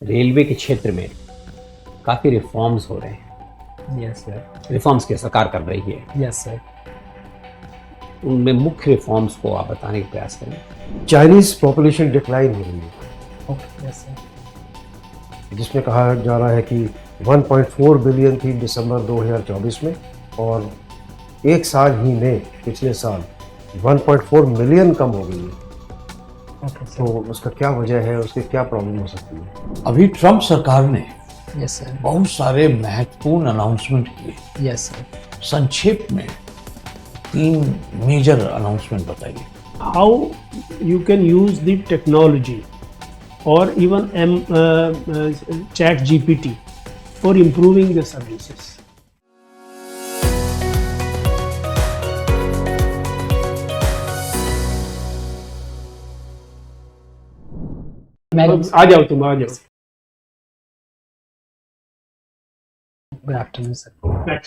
Railway के क्षेत्र में काफ़ी रिफॉर्म्स हो रहे हैं। Yes sir. रिफॉर्म्स की सरकार कर रही है, यस सर। उनमें मुख्य रिफॉर्म्स को आप बताने का प्रयास करें। चाइनीज पॉपुलेशन डिक्लाइन हो रही है, ओके। Yes sir. जिसमें कहा जा रहा है कि 1.4 बिलियन थी दिसंबर 2024 में, और एक साल ही में पिछले साल 1.4 मिलियन कम हो गई है। ओके तो सर। उसका क्या वजह है, उसकी क्या प्रॉब्लम हो सकती है? अभी ट्रम्प सरकार ने यस सर। बहुत सारे महत्वपूर्ण अनाउंसमेंट किए। Yes sir. संक्षेप में 3 मेजर अनाउंसमेंट बताइए। how you can use the technology or even chat GPT for improving the services. आ जाओ तुम आ जाओ। Good afternoon sir.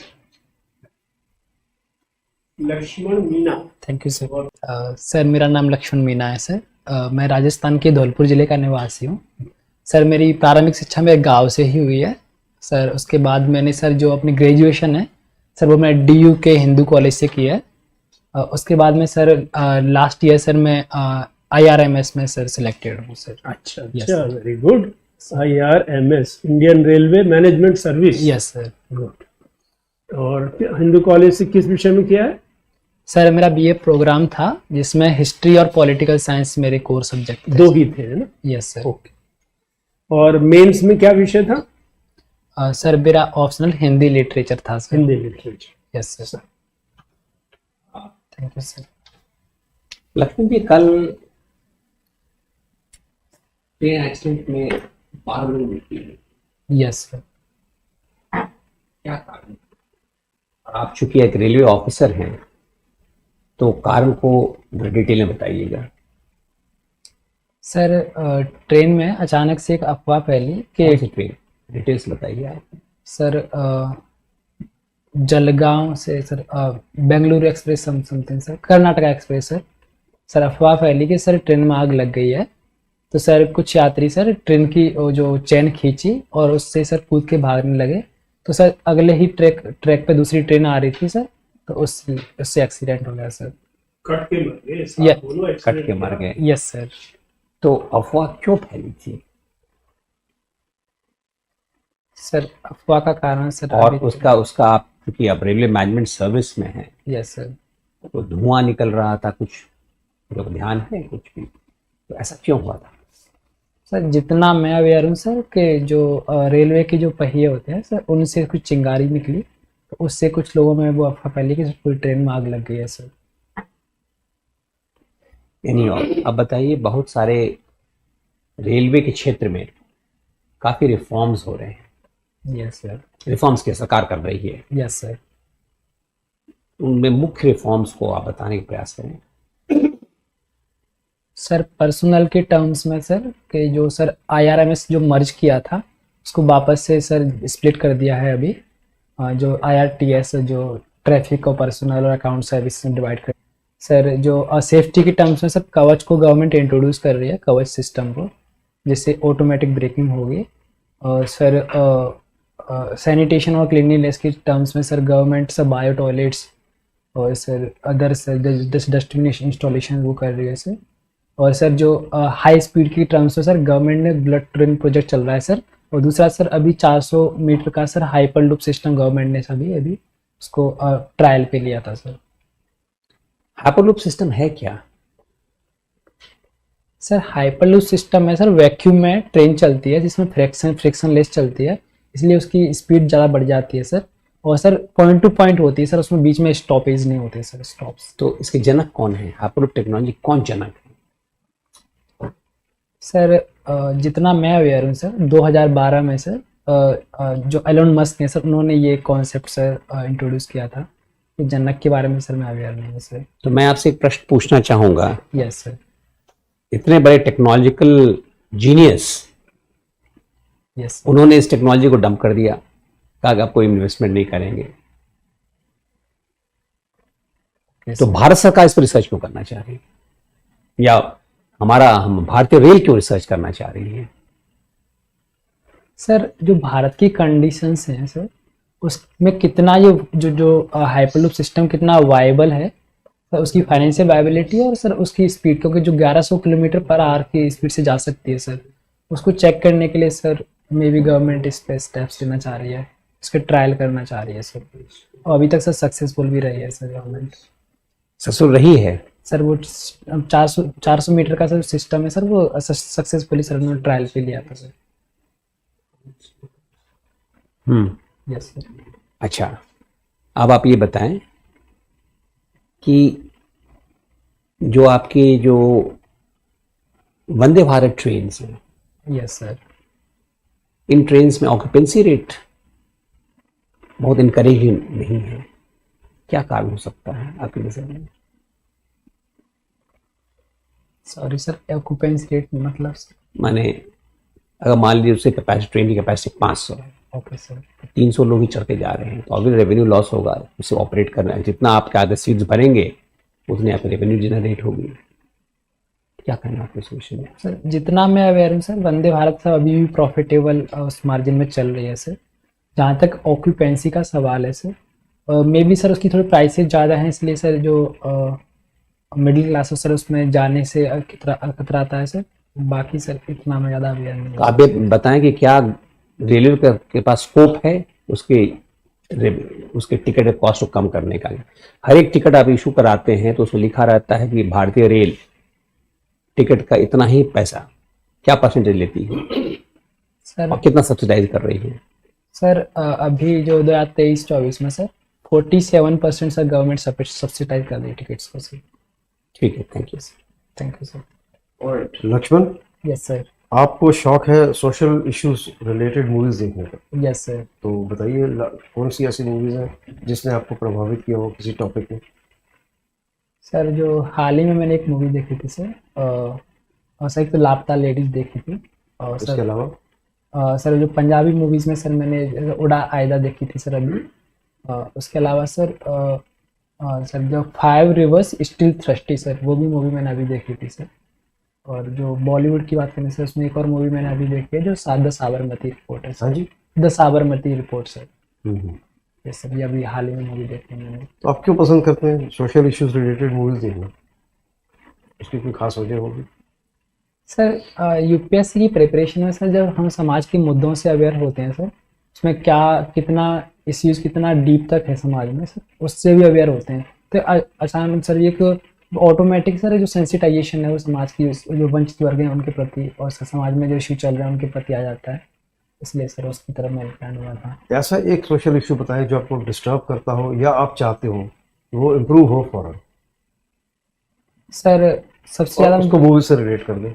Lakshman Meena. Thank you sir. Sir मेरा नाम लक्ष्मण मीना है सर। मैं राजस्थान के धौलपुर ज़िले का निवासी हूँ सर। मेरी प्रारंभिक शिक्षा मेरे गांव से ही हुई है सर। उसके बाद मैंने सर जो अपनी ग्रेजुएशन है सर वो मैं DU के हिंदू कॉलेज से किया है। उसके बाद में सर लास्ट ईयर सर मैं IRMS में सर सिलेक्टेड हूँ सर। अच्छा Yes, अच्छा, sir. Very good. IRMS Indian railway management service. Yes sir. Good. और हिंदू कॉलेज से किस विषय में किया है? सर मेरा BA प्रोग्राम था जिसमें हिस्ट्री और पॉलिटिकल साइंस मेरे कोर सब्जेक्ट थे। दो ही थे है ना? Yes sir. ओके। और मेंस में क्या विषय था? सर मेरा ऑप्शनल हिंदी लिटरेचर था sir. Hindi literature. Yes sir. Thank you sir. Laxman ji, कल ट्रेन एक्सीडेंट में 12 लोग मृत्यु हुई। Yes sir. क्या कारण? और आप चूंकि एक रेलवे ऑफिसर हैं तो कारण को डिटेल में बताइएगा। सर ट्रेन में अचानक से एक अफवाह फैली कि ट्रेन डिटेल्स बताइए आप। सर जलगांव से sir Bengaluru express something sir, Karnataka express sir अफवाह फैली कि सर ट्रेन में आग लग गई है। तो सर कुछ यात्री सर ट्रेन की वो जो चेन खींची और उससे सर कूद के भागने लगे। तो सर अगले ही ट्रैक पे दूसरी ट्रेन आ रही थी सर, तो उससे एक्सीडेंट हो गया सर। कट के मर गए। या- बोलो कट के मर गए। Yes sir. तो अफवाह क्यों फैली थी सर अफवाह का कारण सर और उसका आप क्योंकि अब रेलवे मैनेजमेंट सर्विस में हैं यस सर। तो धुआं निकल रहा था, कुछ लोग ध्यान है कुछ भी, तो ऐसा क्यों हुआ था? सर जितना मैं अवेयर हूँ सर कि जो रेलवे के जो पहिए होते हैं सर उनसे कुछ चिंगारी निकली, तो उससे कुछ लोगों में वो अफवाह फैली कि पूरी ट्रेन में आग लग गई है सर। यानी और अब बताइए, बहुत सारे रेलवे के क्षेत्र में काफ़ी रिफॉर्म्स हो रहे हैं। Yes sir. रिफॉर्म्स की सरकार कर रही है, यस सर। उनमें मुख्य रिफॉर्म्स को आप बताने का प्रयास करें। सर पर्सनल के टर्म्स में सर कि जो सर IRMS जो मर्ज किया था उसको वापस से सर स्प्लिट कर दिया है अभी। जो IRTS जो ट्रैफिक और पर्सनल और अकाउंट सर्विस में डिवाइड कर सर। जो सेफ्टी के टर्म्स में सर कवच को गवर्नमेंट इंट्रोड्यूस कर रही है, कवच सिस्टम को, जिससे ऑटोमेटिक ब्रेकिंग होगी। और सर सैनिटेशन और क्लीनलीनेस के टर्म्स में सर गवर्नमेंट सब बायो टॉयलेट्स और sir other sir dustbin installation वो कर रही है सर। और सर जो हाई स्पीड की टर्म्स में सर गवर्नमेंट ने बुलेट ट्रेन प्रोजेक्ट चल रहा है सर। और दूसरा सर अभी 400 मीटर का sir hyper loop system government ने अभी उसको ट्रायल पे लिया था सर। हाइपरलूप सिस्टम है क्या? सर हाइपरलूप सिस्टम में सर वैक्यूम में ट्रेन चलती है जिसमें फ्रिक्शन लेस चलती है, इसलिए उसकी स्पीड ज़्यादा बढ़ जाती है सर। और सर पॉइंट टू पॉइंट होती है सर, उसमें बीच में स्टॉपेज नहीं होते सर, स्टॉप्स। तो इसके जनक कौन है? हाइपरलूप टेक्नोलॉजी कौन जनक है? सर जितना मैं अवेयर हूँ सर 2012 में सर जो एलोन मस्क ने सर उन्होंने ये कॉन्सेप्ट सर इंट्रोड्यूस किया था। ये जनक के बारे में सर मैं अवेयर नहीं हूँ सर। तो मैं आपसे एक प्रश्न पूछना चाहूँगा। Yes sir. इतने बड़े टेक्नोलॉजिकल जीनियस, यस उन्होंने इस टेक्नोलॉजी को डंप कर दिया, कहा कि आप कोई इन्वेस्टमेंट नहीं करेंगे। तो भारत सरकार इस पर रिसर्च क्यों करना चाह रही है, या हम भारतीय रेल क्यों रिसर्च करना चाह रही है? सर जो भारत की कंडीशंस हैं सर, उसमें कितना ये जो जो हाइपरलूप सिस्टम कितना वायबल है सर, उसकी फाइनेंशियल वायबिलिटी और सर उसकी स्पीड, क्योंकि जो 1100 किलोमीटर पर आवर की स्पीड से जा सकती है सर, उसको चेक करने के लिए सर मे बी गवर्नमेंट इस पे स्टेप्स लेना चाह रही है, इसके ट्रायल करना चाह रही है सर, और अभी तक सर सक्सेसफुल भी रही है सर गवर्नमेंट। सक्सेसफुल रही है। सर वो 400 मीटर का सर सिस्टम है सर, वो सक्सेसफुली सर उन्होंने ट्रायल पे लिया था सर। Yes sir. अच्छा, अब आप ये बताएं कि जो आपके जो वंदे भारत ट्रेन हैं, यस सर। इन ट्रेन्स में ऑक्यूपेंसी रेट बहुत इनकरेजिंग नहीं है, क्या कारण हो सकता है आपकी नजर में? सॉरी सर, ऑक्यूपेंसी रेट मतलब सर? माने अगर मान लीजिए उससे कैपेसिटी, ट्रेन की कैपेसिटी 500 है, ओके सर। 300 लोग ही चढ़ते जा रहे हैं, तो ऑब्वियस रेवेन्यू लॉस होगा उसे ऑपरेट करना है। जितना आपके आगे सीट्स भरेंगे उतनी आपकी रेवेन्यू जनरेट होगी। क्या कहना है आपके इस विषय में? सर जितना मैं अवेयर हूँ सर, वंदे भारत सर अभी भी प्रॉफिटेबल उस मार्जिन में चल रही है सर। जहाँ तक ऑक्यूपेंसी का सवाल है सर, मे बी सर उसकी थोड़ी प्राइसेस ज़्यादा हैं, इसलिए सर जो मिडिल क्लास है सर उसमें जाने से कतराता है सर। बाकी सर इतना मैं ज़्यादा अवेयर नहीं तो आप ये बताएं कि क्या रेलवे के पास स्कोप है उसके टिकट कॉस्ट को कम करने का? हर एक टिकट आप इशू कराते हैं तो उसमें लिखा रहता है कि भारतीय रेल टिकट का इतना ही पैसा, क्या परसेंटेज लेती है सर? और कितना सब्सिडाइज कर रही है? सर अभी जो 2023-24 में सर 47% सर गवर्नमेंट सब्सिडाइज कर रही है टिकट्स को सर। ठीक है, thank you sir. Thank you sir. और लक्ष्मण, यस सर। आपको शौक है सोशल इश्यूज रिलेटेड मूवीज देखने का, यस सर। तो बताइए कौन सी ऐसी मूवीज हैं जिसने आपको प्रभावित किया हो किसी टॉपिक में? सर जो हाल ही में मैंने एक मूवी देखी थी सर, और सर एक तो लापता लेडीज देखी थी, और इसके सर अलावा सर जो पंजाबी मूवीज़ में सर मैंने उड़ा आयदा देखी थी सर अभी। उसके अलावा सर सर जो 5 रिवर्स स्टिल थ्रस्टी सर, वो भी मूवी मैंने अभी देखी थी सर। और जो बॉलीवुड की बात करें सर, उसमें एक और मूवी मैंने अभी देखी है जो द साबरमती रिपोर्ट है हाँ सर। जी। The Sabarmati report sir. Hmm. ये सर ये अभी हाल ही में मूवी देखी मैंने। तो आप क्यों पसंद करते हैं सोशल इश्यूज रिलेटेड मूवीज देखना? उसकी कोई खास वजह होगी? सर यूपीएससी की प्रिपरेशन में सर जब हम समाज के मुद्दों से अवेयर होते हैं सर, उसमें क्या कितना इश्यूज कितना डीप तक है समाज में सर, उससे भी अवेयर होते हैं। तो अचानक सर ये ऑटोमेटिक सर जो सेंसिटाइजेशन है वो समाज की जो वंचित वर्ग हैं उनके प्रति, और सर समाज में जो इश्यू चल रहे हैं उनके प्रति आ जाता है, इसलिए सर उसकी तरफ मैं इंक्लाइन हुआ था। ऐसा एक सोशल इशू बताएं जो आपको डिस्टर्ब करता हो या आप चाहते हो कि वो इम्प्रूव हो फौरन, सर सबसे और ज़्यादा उसको मूवी से रिलेट कर दें।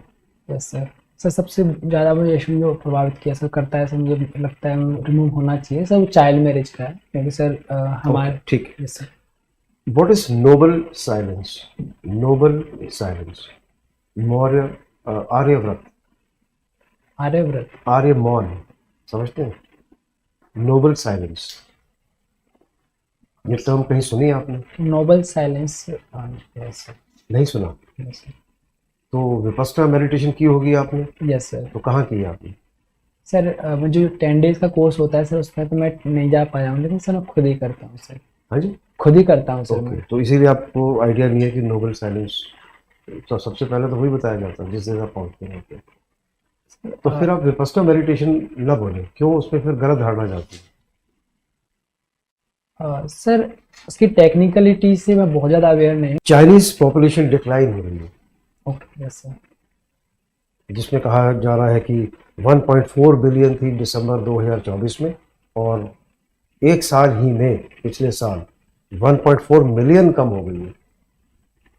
यस सर सबसे ज़्यादा मुझे इशू जो प्रभावित किया सर करता है सर, मुझे लगता है रिमूव होना चाहिए सर, वो चाइल्ड मैरिज का है, क्योंकि सर हमारे ठीक है। Yes sir. What is noble silence? Noble silence, Maurya Aryavrat, Aryavrat, Aryamaun, समझते हैं? नोबल साइलेंस, ये टर्म कहीं सुनी आपने? Noble silence. Yes sir. नहीं सुना? Yes sir. तो विपस्सना मेडिटेशन की होगी आपने, यस सर। तो कहाँ की आपने? सर मुझे 10 डेज का कोर्स होता है सर, उसमें तो मैं नहीं जा पाया हूँ, लेकिन सर मैं खुद ही करता हूँ सर, हाँ जी। खुद ही करता हूँ सर ओके, मैं। तो इसीलिए आपको आइडिया नहीं है कि नोबल साइलेंस, तो सबसे पहले तो वही बताया जाता है जिस जगह पहुंचते हैं होते। तो फिर आप विपस्सना मेडिटेशन न बोले, क्यों उसमें फिर गलत धारणा जाती है? सर उसकी टेक्निकलिटी से मैं बहुत ज़्यादा अवेयर नहीं हूँ। चाइनीज पॉपुलेशन डिक्लाइन हो रही है, ओके यस सर। जिसमें कहा जा रहा है कि 1.4 बिलियन थी दिसंबर 2024 में, और एक साल ही में पिछले साल 1.4 मिलियन कम हो गई है।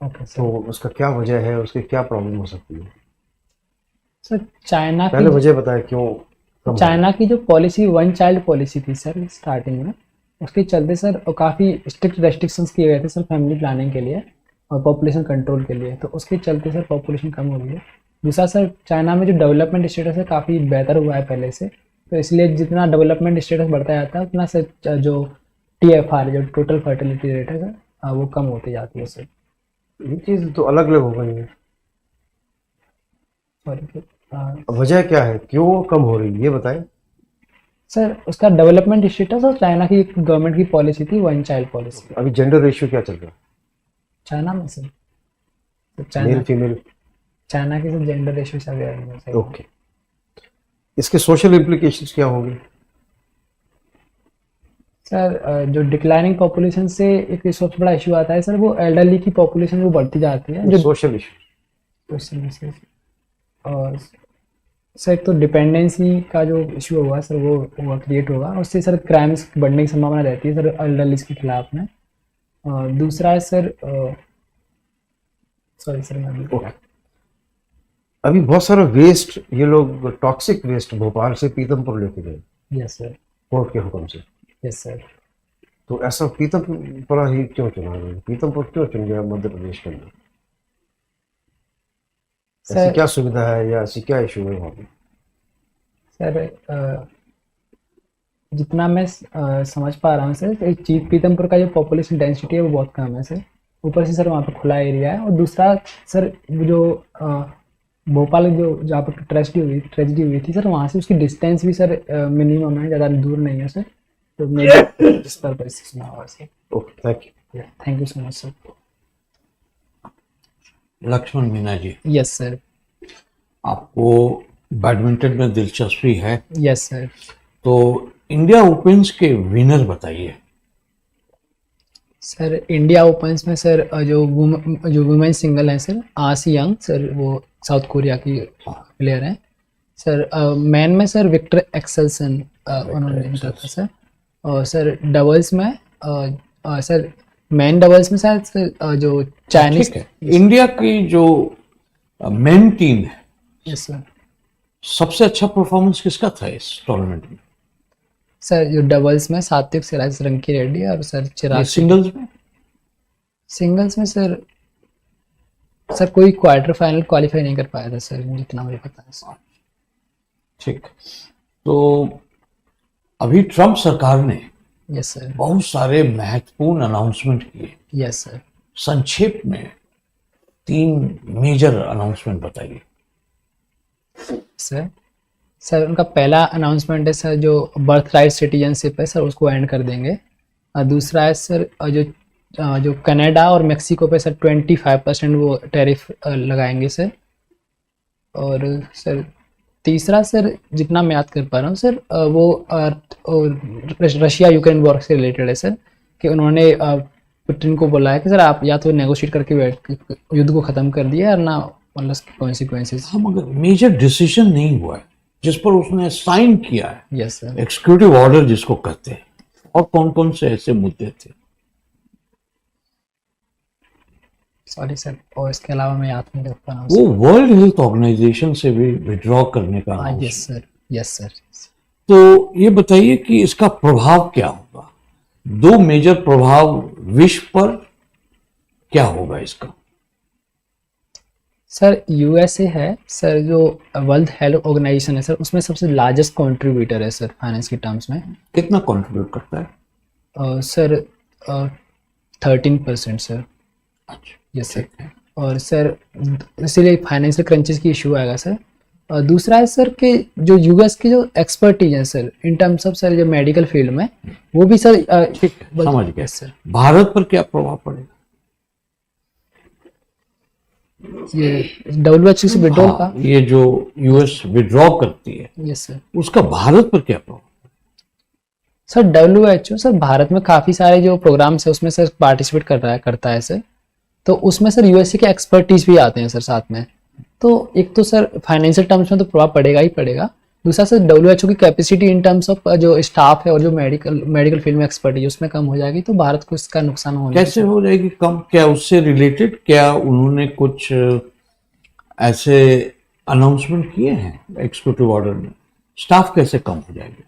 Okay sir. तो उसका क्या वजह है, उसकी क्या प्रॉब्लम हो सकती है? सर चाइना पहले की वजह बताएं क्यों कम हो चाइना की जो पॉलिसी 1 चाइल्ड पॉलिसी थी सर स्टार्टिंग में, उसके चलते सर काफ़ी स्ट्रिक्ट रेस्ट्रिक्शंस किए गए थे सर फैमिली प्लानिंग के लिए और पॉपुलेशन कंट्रोल के लिए, तो उसके चलते सर पॉपुलेशन कम हो गई है। दूसरा सर चाइना में जो डेवलपमेंट स्टेटस है काफ़ी बेहतर हुआ है पहले से, तो इसलिए जितना डेवलपमेंट स्टेटस बढ़ता जाता है उतना सर जो TFR जो टोटल फर्टिलिटी रेट है सर वो कम होती जाती है सर। ये चीज़ तो अलग अलग हो गई है। सॉरी वजह क्या है, क्यों कम हो रही है, ये बताएं। सर उसका डेवलपमेंट स्टेटस और चाइना की गवर्नमेंट की पॉलिसी थी, वन चाइल्ड पॉलिसी। अभी जेंडर रेशियो क्या चल रहा चाइना में सर, तो है, मेल चाइना फीमेल? चाइना के सर जेंडर रेशियो से अवेयर नहीं है सर। ओके, इसके सोशल इम्प्लीकेशंस क्या होंगे? सर जो डिक्लाइनिंग पॉपुलेशन से एक सबसे बड़ा इशू आता है सर, वो एल्डरली की पॉपुलेशन वो बढ़ती जाती है, जो सोशल इशू। सोशल। और सर एक तो डिपेंडेंसी का जो इशू होगा सर वो क्रिएट होगा, उससे सर क्राइम्स बढ़ने की संभावना रहती है सर एल्डरलीज के खिलाफ में। और दूसरा है सर, सॉरी सर मैं ओके, अभी बहुत सारा वेस्ट, ये लोग टॉक्सिक वेस्ट भोपाल से पीतमपुर लेके गए यस सर, कोर्ट के हुक्म से। Yes sir. तो ऐसा पीतमपुरा ही क्यों चुना गया? पीतमपुर क्यों चुन गया मध्य प्रदेश के अंदर? ऐसी सर क्या सुविधा है या ऐसी क्या इशू है वहाँ पे? सर जितना मैं समझ पा रहा हूँ सर, पीतमपुर का जो पॉपुलेशन डेंसिटी है वो बहुत कम है सर। ऊपर से सर वहाँ पे खुला एरिया है, और दूसरा सर जो भोपाल जो जहाँ पर ट्रेजिडी हुई थी सर, वहाँ से उसकी डिस्टेंस भी सर मिनिमम है, ज़्यादा दूर नहीं है सर। तो मैं इस पर सुना हुआ sir. Okay, thank you. Thank you so much sir. Lakshman Meena ji, yes sir. आपको बैडमिंटन में दिलचस्पी है, यस सर। तो इंडिया ओपन्स के विनर बताइए। सर इंडिया ओपन्स में सर जो वुमेन सिंगल है सर, आसी यंग सर, वो साउथ कोरिया की प्लेयर हैं सर। मैन में सर विक्टर एक्सेल्सन उन्होंने जीता था सर। और सर डबल्स में सर मैन डबल्स में शायद सर जो चाइनीज ठीक है, इंडिया की जो मेन टीम है, यस सर। सबसे अच्छा परफॉर्मेंस किसका था इस टूर्नामेंट में? सर जो डबल्स में सात्विक सिराज रंकी रेड्डी और सर चिराग। सिंगल्स में? सिंगल्स में सर कोई क्वार्टर फाइनल क्वालिफाई नहीं कर पाया था सर, जितना मुझे पता है सर। ठीक, तो अभी ट्रम्प सरकार ने यस सर। बहुत सारे महत्वपूर्ण अनाउंसमेंट किए। Yes sir. संक्षेप में 3 मेजर अनाउंसमेंट बताइए। सर उनका पहला अनाउंसमेंट है सर, जो बर्थ राइट सिटीजनशिप है सर उसको एंड कर देंगे। और दूसरा है सर जो कनाडा और मेक्सिको पे सर 25% वो टैरिफ लगाएंगे सर। और सर तीसरा सर जितना मैं याद कर पा रहा हूँ सर, वो रशिया यूक्रेन वॉर से रिलेटेड है सर, कि उन्होंने पुतिन को बोला है कि सर आप या तो नेगोशिएट करके युद्ध को ख़त्म कर दिया, और ना मतलब कॉन्सिक्वेंसेस। हाँ, मगर मेजर डिसीजन नहीं हुआ है जिस पर उसने साइन किया है। Yes sir. एग्जीक्यूटिव ऑर्डर जिसको कहते हैं, और कौन कौन से ऐसे मुद्दे थे? सॉरी सर, और इसके अलावा मैं याद नहीं कर पा रहा हूँ। वो वर्ल्ड हेल्थ ऑर्गेनाइजेशन से भी विड्रॉ करने का हाँ announcement। Yes sir, yes sir. तो ये बताइए कि इसका प्रभाव क्या होगा? 2 मेजर प्रभाव विश्व पर क्या होगा इसका? सर यूएसए है सर, जो वर्ल्ड हेल्थ ऑर्गेनाइजेशन है सर, उसमें सबसे लार्जेस्ट कंट्रीब्यूटर है सर फाइनेंस के टर्म्स में। कितना कंट्रीब्यूट करता है? Sir 13% sir. अच्छा, यस सर। और सर इसीलिए फाइनेंशियल क्रंचेस की इशू आएगा सर। और दूसरा है सर कि जो यूएस की जो एक्सपर्टीज है sir in terms of sir जो मेडिकल फील्ड में, वो भी सर ठीक है, समझ गया। सर भारत पर क्या प्रभाव पड़ेगा? ये WHO से विड्रॉल का। ये जो यूएस विड्रॉ करती है, यस सर। उसका भारत पर क्या प्रभाव? सर WHO सर भारत में काफ़ी सारे जो प्रोग्राम्स है उसमें सर पार्टिसिपेट करता है सर, तो उसमें सर यूएसए के एक्सपर्टीज भी आते हैं सर साथ में। तो एक तो सर फाइनेंशियल टर्म्स में तो प्रभाव पड़ेगा ही पड़ेगा, दूसरा सर WHO की कैपेसिटी इन टर्म्स ऑफ जो स्टाफ है और जो मेडिकल फील्ड में एक्सपर्टीज उसमें कम हो जाएगी, तो भारत को इसका नुकसान होगा। कैसे हो जाएगी कम? क्या उससे रिलेटेड क्या उन्होंने कुछ ऐसे अनाउंसमेंट किए हैं एग्जीक्यूटिव ऑर्डर में? स्टाफ कैसे कम हो जाएगी?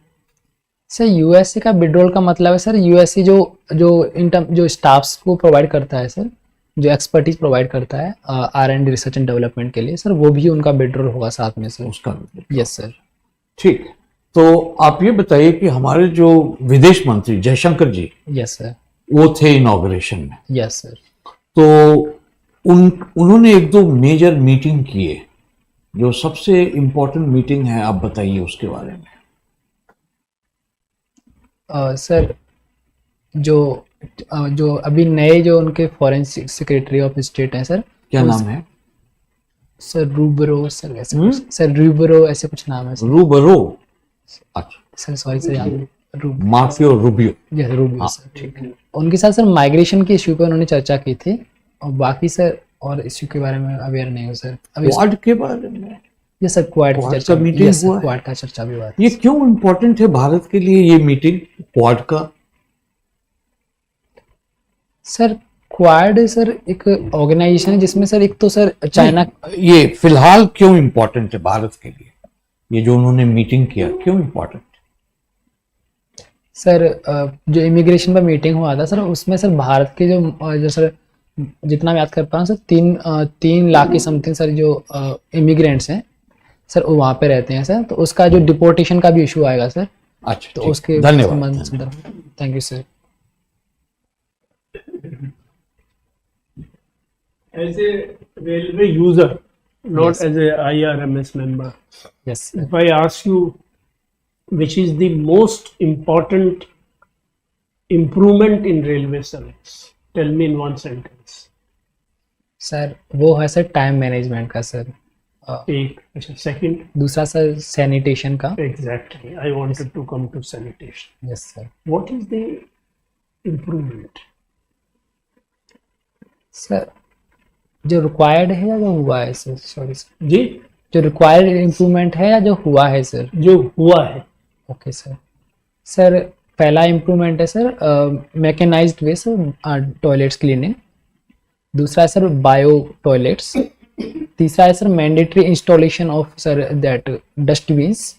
सर यूएसए का विड्रॉल का मतलब है सर, यूएसए जो स्टाफ्स को प्रोवाइड करता है सर, जो एक्सपर्टीज प्रोवाइड करता है R&D रिसर्च एंड डेवलपमेंट के लिए सर, वो भी उनका विड्रॉल होगा साथ में सर। उसका यस सर। ठीक, तो आप ये बताइए कि हमारे जो विदेश मंत्री जयशंकर जी, यस सर। वो थे इनॉग्रेशन में, यस सर। तो उन्होंने 1-2 मेजर मीटिंग किए। जो सबसे इम्पोर्टेंट मीटिंग है आप बताइए उसके बारे में। सर जो अभी नए जो उनके फॉरेन सेक्रेटरी ऑफ स्टेट हैं सर, क्या उस- नाम है? सर रूबरो सर ऐसे कुछ, सर रूबरो ऐसे कुछ नाम है सर। रूबरो। अच्छा, सर सॉरी सर, याद नहीं। Marco Rubio. यस रूबरो हाँ, सर, ठीक है। उनके साथ सर माइग्रेशन के इश्यू पे उन्होंने चर्चा की थी, और बाकी सर और इश्यू के बारे में अवेयर नहीं हूँ सर अभी। क्वाड के बारे में ये सर क्वाड की क्वाड चर्चा, का मीटिंग यस हुआ सर है? क्वाड का चर्चा भी हुआ था। ये क्यों इम्पोर्टेंट है भारत के लिए, ये मीटिंग क्वाड का? सर क्वाड सर एक ऑर्गेनाइजेशन है जिसमें सर एक तो सर चाइना, ये फिलहाल क्यों इम्पोर्टेंट है भारत के लिए? ये जो उन्होंने मीटिंग किया क्यों इम्पोर्टेंट? सर जो इमिग्रेशन पर मीटिंग हुआ था सर, उसमें सर भारत के जो सर जितना मैं याद कर पा रहा हूँ सर, 3 लाख के समथिंग सर जो इमिग्रेंट्स हैं सर, वो वहाँ पे रहते हैं सर, तो उसका जो डिपोर्टेशन का भी इशू आएगा सर, अच्छा, तो ठीक, उसके धन्यवाद। Thank you sir. As a railway user, not Yes. as a IRMS member, yes sir. if I ask you which is the most important improvement in railway service, tell me in one sentence. Sir वो है sir time management का sir, एक, अच्छा, second, दूसरा sir sanitation का। exactly. I wanted to come to sanitation. Yes sir. What is the improvement? Sir जो required है या जो हुआ है सर, सॉरी सर, जी, जो रिक्वायर्ड इम्प्रूवमेंट है या जो हुआ है सर? जो हुआ है। Okay sir. सर पहला इम्प्रूवमेंट है सर मैकेनाइज्ड वे सर टॉयलेट्स क्लीनिंग, दूसरा है सर बायो टॉयलेट्स, तीसरा है sir mandatory installation of sir that dustbins,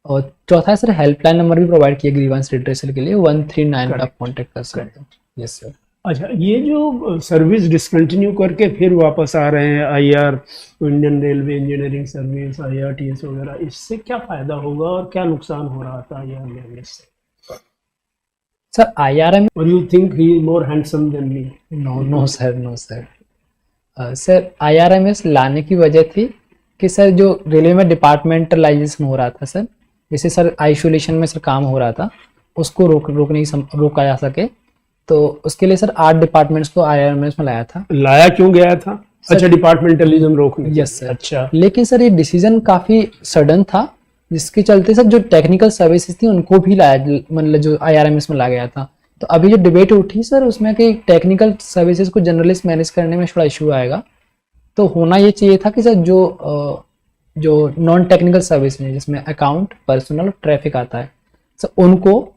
और चौथा है सर हेल्पलाइन नंबर भी प्रोवाइड किया ग्रीवेंस रिड्रेसल के लिए 139 का कॉन्टेक्ट कर सकते हैं। Yes sir. अच्छा, ये जो सर्विस डिसकंटिन्यू करके फिर वापस आ रहे हैं IR, Indian railway engineering service, IRTS वगैरह, इससे क्या फायदा होगा और क्या नुकसान हो रहा था IR में से? सर IRM, और you think he is more handsome than me? No sir, no sir. Sir IRMS लाने की वजह थी कि सर जो रेलवे में डिपार्टमेंटलाइजेशन हो रहा था सर, जैसे सर आइसोलेशन में सर काम हो रहा था, उसको रोका जा सके, तो उसके लिए सर 8 डिपार्टमेंट्स को IRMS में लाया था। लाया क्यों गया था? अच्छा, डिपार्टमेंटलिज्म रोकने। Yes sir. अच्छा, लेकिन सर ये डिसीजन काफी सडन था, जिसके चलते सर जो टेक्निकल सर्विसेज थी उनको भी लाया, मतलब जो IRMS में लाया गया था। तो अभी जो डिबेट उठी सर उसमें कि टेक्निकल सर्विसेज को जर्नलिस्ट मैनेज करने में थोड़ा इशू आएगा, तो होना ये चाहिए था कि सर जो नॉन टेक्निकल सर्विस है जिसमें अकाउंट, पर्सनल और ट्रैफिक आता है सर, उनको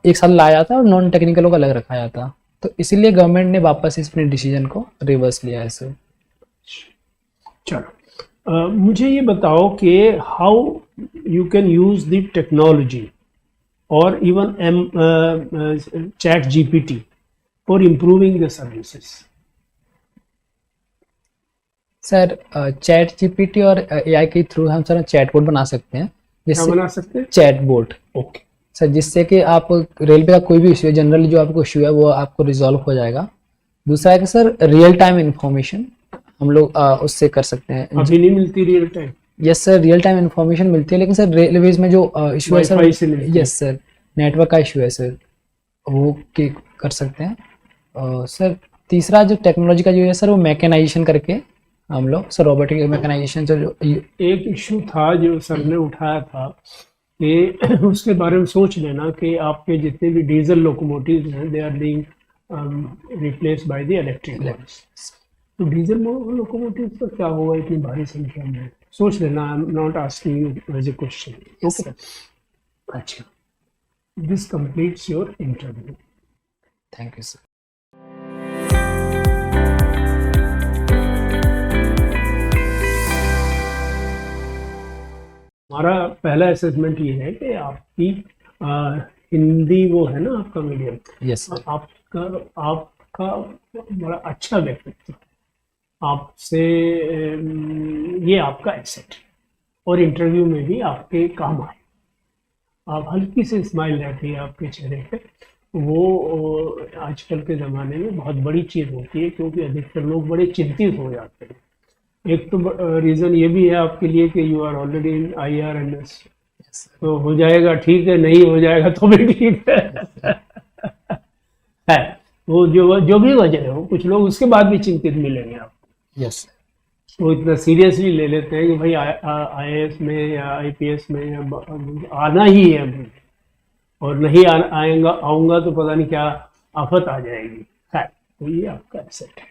एक साथ लाया जाता और नॉन टेक्निकलों को अलग रखा जाता, तो इसीलिए गवर्नमेंट ने वापस इस अपने डिसीजन को रिवर्स लिया है सर। चलो, मुझे ये बताओ कि how you can use the technology और even chat GPT for improving the services. Sir chat GPT और AI के थ्रू हम सर चैटबॉट बना सकते हैं, क्या जिससे बना सकते हैं? चैटबॉट ओके, सर, जिससे कि आप रेलवे का कोई भी इशू है, जनरली जो आपको इशू है वो आपको रिजॉल्व हो जाएगा। दूसरा है कि सर रियल टाइम इंफॉर्मेशन हम लोग उससे कर सकते हैं। अभी नहीं मिलती real time? Yes sir, real time information मिलती है, लेकिन सर रेलवेज में जो इशू है वाईफाई से सर, मिलती है। यस सर, नेटवर्क का इशू है सर, वो कर सकते हैं। सर तीसरा जो टेक्नोलॉजी का जो है सर, वो मैकेनाइजेशन करके हम लोग सर रोबोटिक मैकेनाइजेशन जो एक इशू था जो सर ने उठाया था कि उसके बारे में सोच लेना कि आपके जितने भी डीजल लोकोमोटिव हैं, they are being replaced by the electric ones. तो डीजल लोकोमोटिव का क्या होगा इतनी भारी संख्या में? सोच लेना, I am not asking you as a question. Okay, अच्छा, this completes your interview. Thank you sir. हमारा पहला असेसमेंट ये है कि आपकी हिंदी वो है ना आपका मीडियम, यस सर। आपका बड़ा अच्छा व्यक्तित्व, आपसे ये आपका एसेट और इंटरव्यू में भी आपके काम आए। आप हल्की सी स्माइल रहती है आपके चेहरे पे, वो आजकल के ज़माने में बहुत बड़ी चीज़ होती है, क्योंकि अधिकतर लोग बड़े चिंतित हो जाते हैं। एक तो रीज़न ये भी है आपके लिए कि you are already in IRMS तो हो जाएगा ठीक है, नहीं हो जाएगा तो भी ठीक है वो जो भी वजह हो, कुछ लोग उसके बाद भी चिंतित मिलेंगे आपको। यस वो इतना सीरियसली ले लेते हैं कि भाई IAS में या IPS में या आना ही है अभी, और नहीं आऊंगा तो पता नहीं क्या आफत आ जाएगी। है तो ये आपका एसेट है।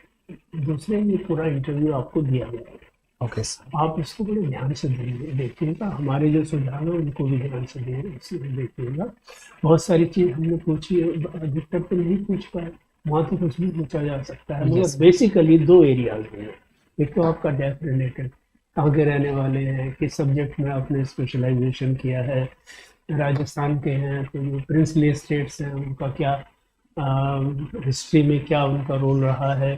दूसरे, ये पूरा इंटरव्यू आपको दिया गया है, ओके सर। आप इसको बड़े ध्यान से देखिएगा, हमारे जो सुझाव है उनको भी ध्यान से देखिएगा। बहुत सारी चीज हमने पूछी है, अधिकतर तो नहीं पूछ पाए, वहाँ तो कुछ भी पूछा जा सकता है, मगर बेसिकली 2 एरियाज में है। एक तो आपका डेथ रिलेटेड, कहाँ के रहने वाले हैं, किस सब्जेक्ट में आपने स्पेशलाइजेशन किया है, राजस्थान के हैं तो जो प्रिंसली स्टेट्स हैं उनका क्या हिस्ट्री में क्या उनका रोल रहा है,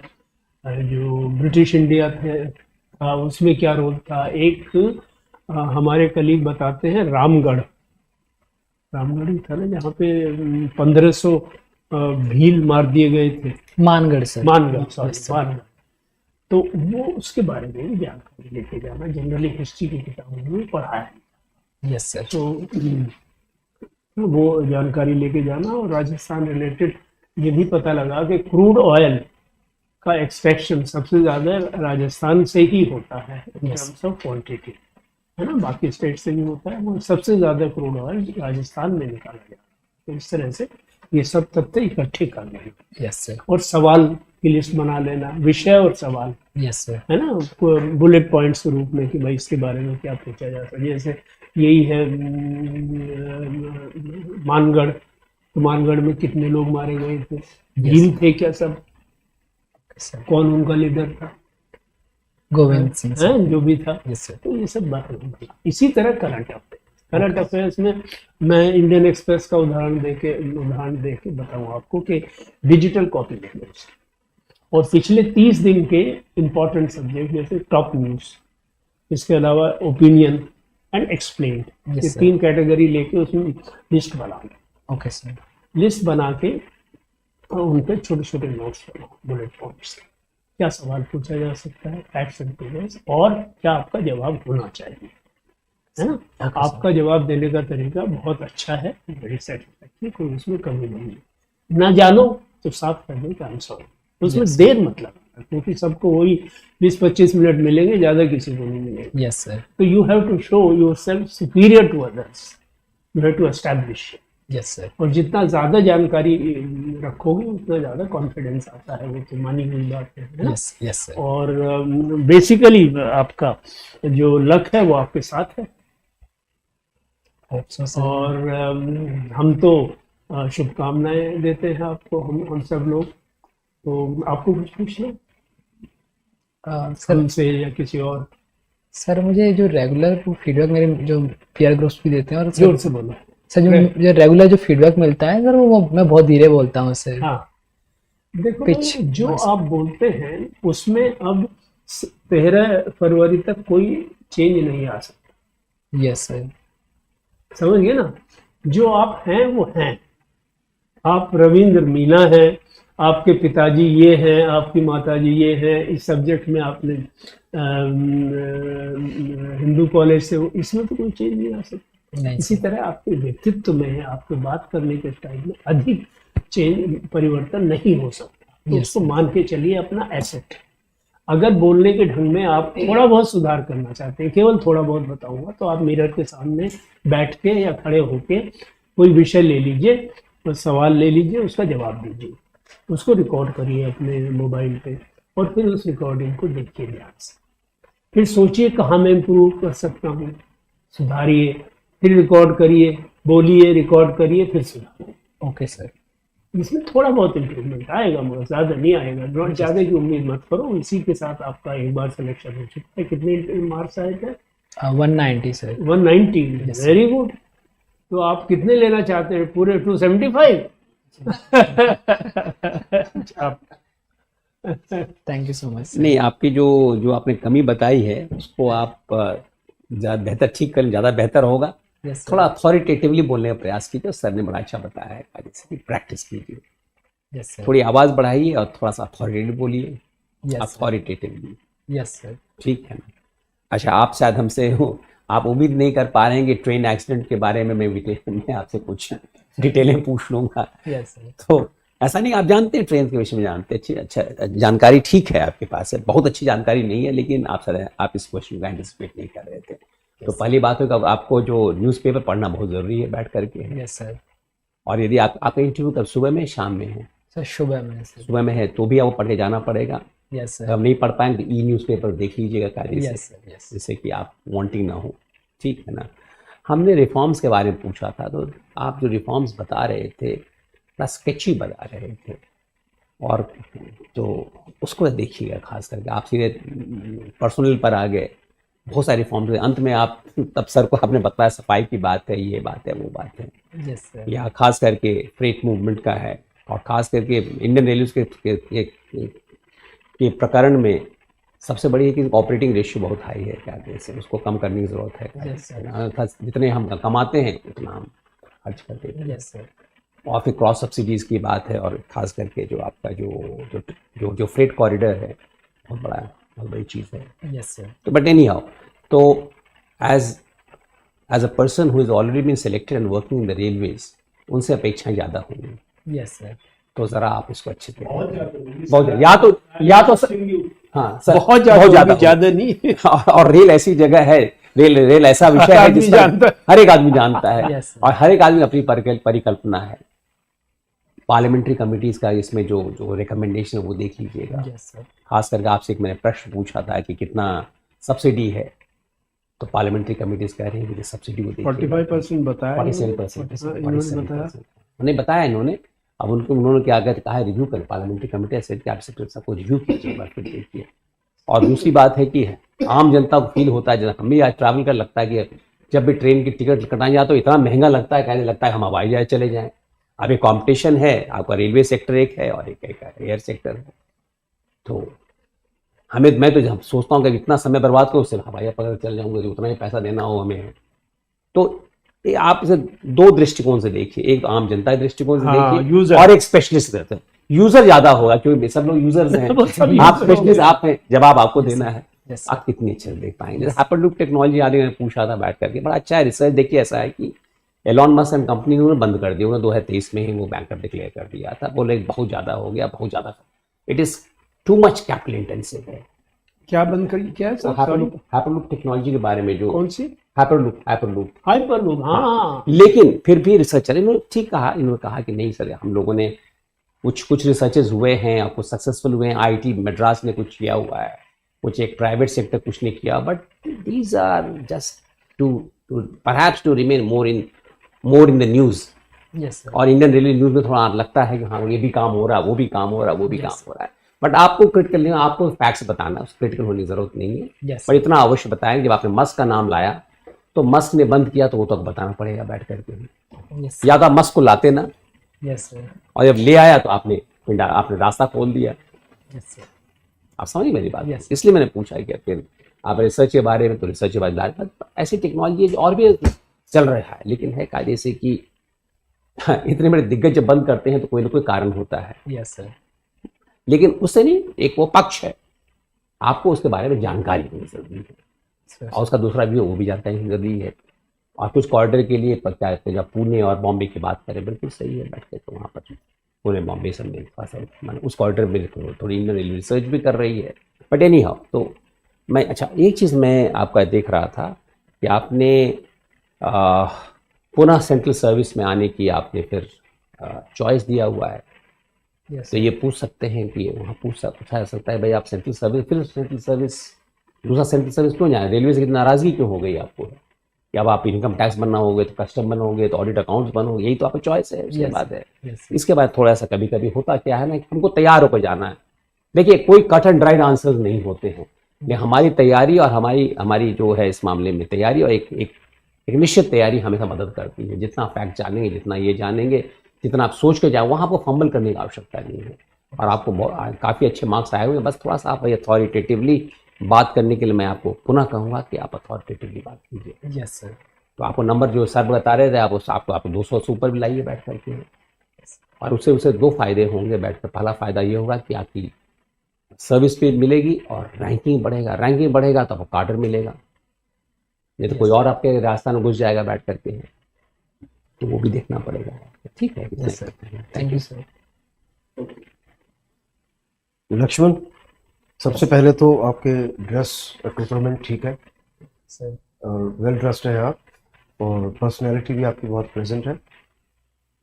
जो ब्रिटिश इंडिया थे उसमें क्या रोल था। एक हमारे कलीग बताते हैं रामगढ़ ही था ना, जहाँ पे 1500 भील मार दिए गए थे। मानगढ़ सर। मानगढ़। तो वो उसके बारे में भी जानकारी लेके जाना, जनरली हिस्ट्री की किताबों में पढ़ा है। Yes sir. तो वो जानकारी लेके जाना, और राजस्थान रिलेटेड ये भी पता लगा कि क्रूड ऑयल का एक्सट्रैक्शन सबसे ज़्यादा राजस्थान से ही होता है इन टर्म्स ऑफ क्वांटिटी, है ना, बाकी स्टेट से भी होता है, वो सबसे ज़्यादा क्रूड ऑयल राजस्थान में निकाला जाता है। तो इस तरह से ये सब तथ्य इकट्ठे कर लेना। Yes sir. और सवाल की लिस्ट बना लेना, विषय और सवाल, यस सर। है ना, बुलेट पॉइंट्स के रूप में कि भाई इसके बारे में क्या पूछा जा सकता है। जैसे यही है मानगढ़, तो मानगढ़ में कितने लोग मारे गए थे, भील थे क्या सब, कौन उनका लीडर था, गोविंद सिंह है जो भी था। Yes sir. तो ये सब बात। इसी तरह करंट अफेयर्स में मैं इंडियन एक्सप्रेस का उदाहरण दे के बताऊं आपको कि डिजिटल कॉपी लिख लो और पिछले 30 दिन के इंपॉर्टेंट सब्जेक्ट जैसे टॉप न्यूज, इसके अलावा ओपिनियन एंड एक्सप्लेन, ये 3 कैटेगरी लेके उसमें लिस्ट बना लो। Okay sir. लिस्ट बना के उन पे छोटे छोटे नोट्स बनाओ, बुलेट पॉइंट्स, क्या सवाल पूछा जा सकता है, फैक्ट्स एंड फिगर्स, और क्या आपका जवाब होना चाहिए, है ना। आपका जवाब देने का तरीका बहुत अच्छा है, वेरी सेटिस्फैक्टरी, कोई उसमें कमी नहीं है। ना जानो तो साफ कर दो कि आई एम सॉरी, उसमें देर मत लगाना, क्योंकि सबको वही 20-25 मिनट मिलेंगे, ज्यादा किसी को नहीं मिलेंगे। Yes sir. तो you have to show yourself superior to others, you have to establish. Yes sir. और जितना ज्यादा जानकारी रखोगे उतना ज्यादा कॉन्फिडेंस आता है, वो तो मानी हुई बात है ना। Yes yes sir. और बेसिकली आपका जो लक है वो आपके साथ है। और हम तो शुभकामनाएं देते हैं आपको, हम सब लोग। तो आपको कुछ पूछना सर हमसे या किसी और? सर मुझे जो रेगुलर फीडबैक मेरे जो पीयर ग्रुप्स भी देते हैं, और जोर से बोलो सर, जो रेगुलर जो फीडबैक मिलता है सर, वो मैं बहुत धीरे बोलता हूँ सर। हाँ देखो, जो आप बोलते हैं उसमें अब 13 फरवरी तक कोई चेंज नहीं आ सकता। Yes sir. समझ गए ना, जो आप हैं वो हैं। आप रविंद्र मीना हैं, आपके पिताजी ये हैं, आपकी माताजी ये हैं, इस सब्जेक्ट में आपने हिंदू कॉलेज से, इसमें तो कोई चेंज नहीं आ सकता। इसी तरह आपके व्यक्तित्व में, आपके बात करने के स्टाइल में अधिक परिवर्तन नहीं हो सकता। तो उसको मान के चलिए अपना एसेट। अगर बोलने के ढंग में आप थोड़ा बहुत सुधार करना चाहते हैं, केवल थोड़ा बहुत बताऊंगा, तो आप मिरर के सामने बैठ के या खड़े होके कोई विषय ले लीजिए, तो सवाल ले लीजिए, उसका जवाब दीजिए, उसको रिकॉर्ड करिए अपने मोबाइल पे, और फिर उस रिकॉर्डिंग को देखिए ध्यान से। फिर सोचिए कहाँ मैं इम्प्रूव कर सकता हूँ, सुधारिए, फिर रिकॉर्ड करिए, बोलिए, रिकॉर्ड करिए, फिर सुधारिए। Okay sir. इसमें थोड़ा बहुत इम्प्रूवमेंट आएगा, मगर ज़्यादा नहीं आएगा। ज़्यादा की उम्मीद मत करो। इसी के साथ आपका एक बार सिलेक्शन हो चुका है। कितने मार्क्स आए थे? 190 सर। 190, very good. तो आप कितने लेना चाहते हैं? पूरे 275? Thank you so much. नहीं, आपकी जो आपने कमी बताई है उसको आप ज़्यादा बेहतर ठीक करें, ज़्यादा बेहतर होगा। थोड़ा अथॉरिटेटिवली बोलने का प्रयास कीजिए। सर ने बड़ा अच्छा बताया है, जैसे प्रैक्टिस कीजिए। थोड़ी आवाज़ बढ़ाइए और थोड़ा सा अथॉरिटेटिव बोलिए, अथॉरिटेटिवली। Yes sir. ठीक है ना? अच्छा, आप शायद हमसे आप उम्मीद नहीं कर पा रहे हैं कि ट्रेन एक्सीडेंट के बारे में मैं आपसे कुछ डिटेलें पूछ लूंगा। Yes sir. तो ऐसा नहीं, आप जानते हैं ट्रेन के विषय में, जानते हैं, अच्छी अच्छा जानकारी ठीक है आपके पास है, बहुत अच्छी जानकारी नहीं है, लेकिन आप इस क्वेश्चन का एंटिसिपेट नहीं कर रहे थे। तो पहली बात है कि आपको जो न्यूज़पेपर पढ़ना बहुत ज़रूरी है बैठ करके। Yes sir. और यदि आपका इंटरव्यू कब सुबह में शाम में है? सर सुबह में सर। सुबह में है तो भी आपको पढ़ के जाना पड़ेगा। यस अगर सर। आप नहीं पढ़ पाएंगे तो न्यूज़पेपर देख लीजिएगा कायदे से, यस सर। यस। जिससे कि आप वांटिंग ना हो, ठीक है ना। हमने रिफॉर्म्स के बारे में पूछा था, तो आप जो रिफॉर्म्स बता रहे थे बड़ा स्केची बता रहे थे, और तो उसको देखिएगा खास करके। आप सीधे पर्सनल पर आ गए, बहुत सारे रिफॉर्म्स थे, अंत में आप तब सर को आपने बताया सफाई की बात है, ये बात है, वो बात है, यस सर। या खास करके फ्रेट मूवमेंट का है, और खास करके इंडियन रेलवे के प्रकरण में सबसे बड़ी है कि ऑपरेटिंग रेशियो बहुत हाई है, क्या कहते हैं, उसको कम करने की ज़रूरत है। Yes sir. जितने हम कमाते हैं उतना हम खर्च करते हैं। Yes sir. और फिर क्रॉस सब्सिडीज़ की बात है, और ख़ास करके जो आपका जो फ्रेट कॉरिडोर है, बहुत बड़ी चीज़ है। Yes sir. तो बट एनी हाउ, तो as a person who is already been selected and working in the railways, उनसे अपेक्षाएं ज़्यादा होंगी। Yes sir. तो ज़रा आप इसको अच्छे से बहुत या तो हाँ सर, बहुत ज़्यादा नहीं। और रेल ऐसी जगह है, रेल ऐसा विषय है जिसका हर एक आदमी जानता है। Yes, sir. और हर एक आदमी अपनी परिकल्पना है। पार्लियामेंट्री कमिटीज का इसमें जो रिकमेंडेशन है वो देख लीजिएगा। Yes sir. खास करके आपसे एक मैंने प्रश्न पूछा था कि कितना सब्सिडी है, तो पार्लियामेंट्री कमिटीज कह रही है कि सब्सिडी को 45% बताया। 47%। इन्होंने बताया। उन्हें बताया इन्होंने, अब उन्होंने क्या कहा है, रिव्यू करें पार्लियामेंट्री कमेटी से कि आप सबको रिव्यू कीजिए, बात फिर देखिए। और दूसरी बात है कि आम जनता को फील होता है, जब हम भी आज ट्रैवल कर, लगता है कि जब भी ट्रेन की टिकट कटाई जाए तो इतना महंगा लगता है, कहने लगता है हम हवाई जहाज चले जाएं। अब एक कॉम्पिटिशन है, आपका रेलवे सेक्टर एक है और एक एयर सेक्टर है। तो मैं तो जब सोचता हूँ कि इतना समय बर्बाद करो, उससे हवाई जहाज पकड़ चल जाऊँगा, उतना ही पैसा देना हो हमें। तो आप इसे दो दृष्टिकोण से देखिए, एक आम जनता के दृष्टिकोण से देखिए, user। और एक स्पेशलिस्ट। यूजर ज्यादा होगा क्योंकि सब लोग यूजर्स हैं। आप स्पेशलिस्ट आप हैं, जवाब आपको देना है। Yes, आप कितनी अच्छे से देख पाएंगे। हाइपरलूप टेक्नोलॉजी आदि ने पूछा था बैठ करके, बड़ा अच्छा है रिसर्च। देखिए ऐसा है कि एलॉन मस्क एंड कंपनी उन्होंने बंद कर दिया, उन्होंने 2023 में ही वो बैंकर डिक्लेयर कर दिया था। बोले बहुत ज्यादा हो गया, बहुत ज्यादा, it is too much capital intensive है। क्या बंद करिए, क्या है सर? हाइपरलूप टेक्नोलॉजी के बारे में जो कौन सी? हाइपरलूप। हाँ। लेकिन फिर भी रिसर्चर इन्होंने ठीक कहा, इन्होंने कहा कि नहीं सर, हम लोगों ने कुछ रिसर्चेस हुए हैं और कुछ सक्सेसफुल हुए हैं। आईआईटी मद्रास ने कुछ किया हुआ है, कुछ एक प्राइवेट सेक्टर कुछ ने किया, but these are just to perhaps to remain more in the news. Yes sir. और इंडियन रेलवे न्यूज़ में थोड़ा लगता है कि हाँ ये भी काम हो रहा है, वो भी काम हो रहा है, वो भी काम हो रहा है, बट आपको क्रिटिकल नहीं, आपको फैक्ट्स बताना, उस क्रिटिकल होने की जरूरत नहीं है। यस पर इतना अवश्य बताएं, जब आपने मस्क का नाम लाया तो मस्क ने बंद किया तो वो तो बताना पड़ेगा बैठ करके। यस। या तो आप मस्क को लाते ना, यस सर। और जब ले आया तो आपने रास्ता खोल दिया। Yes sir. आप समझिए मेरी बात। Yes. इसलिए मैंने पूछा कि फिर आप रिसर्च के बारे में, तो रिसर्च के बारे में ऐसी टेक्नोलॉजी और भी चल रहा है, लेकिन है कायदे से कि इतने बड़े दिग्गज जब बंद करते हैं तो कोई ना कोई कारण होता है। Yes sir. लेकिन उससे नहीं, एक वो पक्ष है, आपको उसके बारे में जानकारी होनी जरूरी है, और उसका दूसरा व्यू वो भी जानकारी जरूरी है। और कुछ कॉरिडोर के लिए क्या कहते हैं, जब पुणे और बॉम्बे की बात करें, बिल्कुल सही है बैठ के, तो वहाँ पर पुणे बॉम्बे सब में मैंने उस कॉरिडोर में थोड़ी इंडियन रेलवे रिसर्च भी कर रही है। बट एनी हाउ, तो मैं अच्छा एक चीज़ मैं आपका देख रहा था कि आपने पुनः सेंट्रल सर्विस में आने की आपने फिर चॉइस दिया हुआ है। यस। तो ये पूछ सकते हैं कि वहाँ पूछा जा सकता है भाई आप सेंट्रल सर्विस दूसरा सेंट्रल सर्विस क्यों जाए, रेलवे से कितनी नाराजगी क्यों हो गई आपको कि अब आप इनकम टैक्स बनना होगे, तो कस्टम बनोगे, तो ऑडिट अकाउंट्स बनोगे, यही तो आपकी चॉइस है। उसके बाद है यस। इसके बाद थोड़ा सा कभी कभी होता क्या है ना कि हमको तैयार होकर जाना है। देखिए कोई कट एंड ड्राइड आंसर नहीं होते हैं, लेकिन हमारी तैयारी और हमारी जो है इस मामले में तैयारी और एक निश्चित तैयारी हमेशा मदद करती है। जितना फैक्ट जानेंगे, जितना ये जानेंगे, जितना आप सोच के जाए, वहाँ आपको फंबल करने की आवश्यकता नहीं है। और आपको काफ़ी अच्छे मार्क्स आए हुए हैं, बस थोड़ा सा आप अथॉरिटेटिवली बात करने के लिए मैं आपको पुनः कहूँगा कि आप अथॉरिटेटिवली बात कीजिए। Yes sir. तो आपको नंबर जो सर बता रहे थे, आपको 200 से ऊपर भी लाइए बैठ करके, और उससे दो फायदे होंगे बैठ कर। पहला फायदा ये होगा कि आपकी सर्विस पे मिलेगी और रैंकिंग बढ़ेगा तो आपको कार्डर मिलेगा। नहीं तो कोई और आपके राजस्थान में घुस जाएगा बैठ करके, तो वो भी देखना पड़ेगा। ठीक है, yes sir, thank you sir. Lakshman, सबसे पहले तो आपके ड्रेस एक्विपमेंट ठीक है सर और वेल ड्रेस्ड है आप, और पर्सनैलिटी भी आपकी बहुत प्रेजेंट है,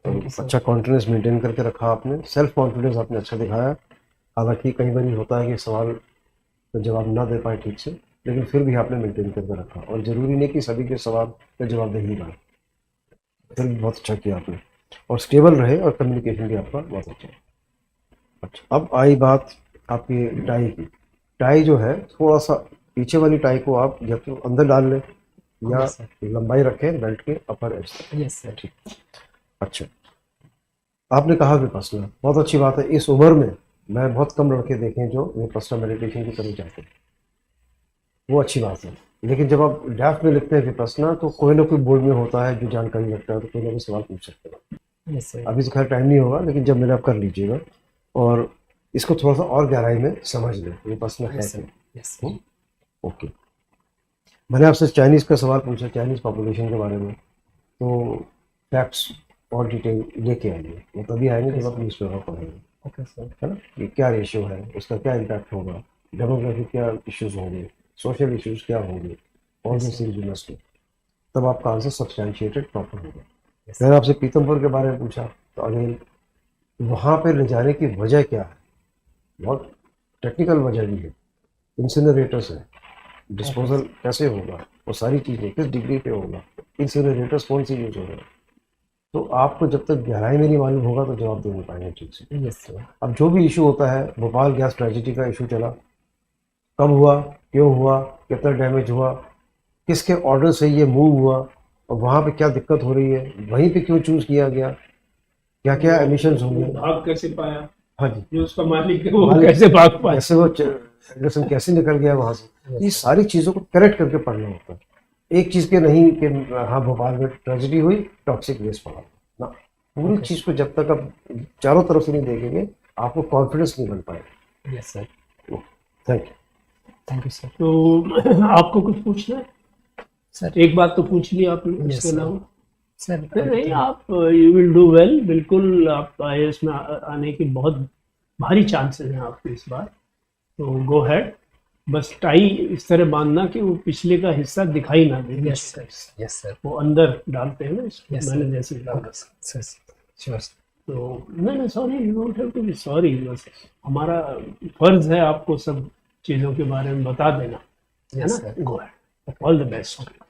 और अच्छा कॉन्फिडेंस मेंटेन करके रखा आपने, सेल्फ कॉन्फिडेंस आपने अच्छा दिखाया। हालांकि कई बार होता है कि सवाल का जवाब ना दे पाए ठीक से, लेकिन फिर भी आपने मेंटेन करके रखा, और ज़रूरी नहीं कि सभी के सवाल का जवाब दे ही पाए, फिर भी बहुत अच्छा किया आपने, और स्टेबल रहे, और कम्युनिकेशन भी आपका बहुत अच्छा है। अच्छा, अब आई बात आपकी टाई की। टाई जो है थोड़ा सा पीछे वाली टाई को आप या तो अंदर डाल लें या Yes, sir. लंबाई रखें बेल्ट के अपर एज तक। Yes sir. ठीक, अच्छा। आपने कहा विपस्सना, बहुत अच्छी बात है। इस उम्र में मैं बहुत कम लड़के देखे हैं जो विपस्सना मेडिटेशन की तरफ जाते हैं, वो अच्छी बात है। लेकिन जब आप ड्राफ्ट में लिखते हैं विपस्सना, तो कोई ना कोई बोर्ड में होता है जो जानकारी रखता है, तो कोई ना कोई सवाल पूछ सकते हैं। Yes sir. अभी तो खैर टाइम नहीं होगा, लेकिन जब मेरे आप कर लीजिएगा और इसको थोड़ा सा और गहराई में समझ लें विपस्सना है यस क्या। सर। Yes sir. ओके, मैंने आपसे चाइनीज़ का सवाल पूछा, चाइनीज़ पॉपुलेशन के बारे में, तो फैक्ट्स और डिटेल लेके आइए, वो तभी आएंगे जब आप न्यूज़पेपर पढ़ेंगे, ओके सर। है ना। ये क्या रेशियो है, उसका क्या इम्पैक्ट होगा, डेमोग्राफिक क्या इश्यूज होंगे, सोशल इश्यूज क्या होंगे, all this things you must know, तब आपका आंसर सब्सटैंशिएटेड प्रॉपर होगा। मैंने आपसे पीतमपुर के बारे में पूछा, तो अगेन वहाँ पे ले जाने की वजह क्या है, बहुत टेक्निकल वजह भी है, इंसिनरेटर्स है, डिस्पोजल कैसे होगा, वो सारी चीज़ें किस डिग्री पे होगा, इंसिनरेटर्स कौन सी यूज हो रहे हैं, तो आपको जब तक गहराई में नहीं मालूम होगा तो जवाब दे नहीं पाएंगे ठीक से। Yes sir. अब जो भी इशू होता है, भोपाल गैस ट्रेजेडी का इशू चला, कब हुआ, क्यों हुआ, कितना डैमेज हुआ, किसके ऑर्डर से ये मूव हुआ, और वहाँ पे क्या दिक्कत हो रही है, वहीं पे क्यों चूज किया गया, क्या क्या एमिशंस होंगे। भाग कैसे पाया, हाँ जी, जो उसका मालिक है वो मालिक- कैसे भाग पाया। कैसे वो एंडरसन कैसे निकल गया वहाँ से, ये सारी चीज़ों को करेक्ट करके पढ़ना होता है। एक चीज़ के नहीं कि हाँ भोपाल में ट्रेजेडी हुई, टॉक्सिक वेस्ट पड़ा ना, पूरी चीज़ को जब तक आप चारों तरफ से नहीं देखेंगे, आपको कॉन्फिडेंस नहीं बन पाएगा। Yes sir. Thank you. Thank you sir. तो आपको कुछ पूछना है? सर एक बात तो पूछ ली आपने, Yes, इसके sir. अलावा सर नहीं, आप यू विल डू वेल, बिल्कुल आप आईएएस में आने की बहुत भारी चांसेस हैं आपके इस बार, तो गो हेड। बस टाई इस तरह बांधना कि वो पिछले का हिस्सा दिखाई ना दे। Yes sir. Yes sir. वो अंदर डालते हैं ना इसको, Yes, मैंने sir. जैसे डाला। Sir sure. तो नहीं, sorry, you don't have to be sorry, बस हमारा फर्ज है आपको सब चीज़ों के बारे में बता देना, है Yes, ना। sir. Go head, all the best.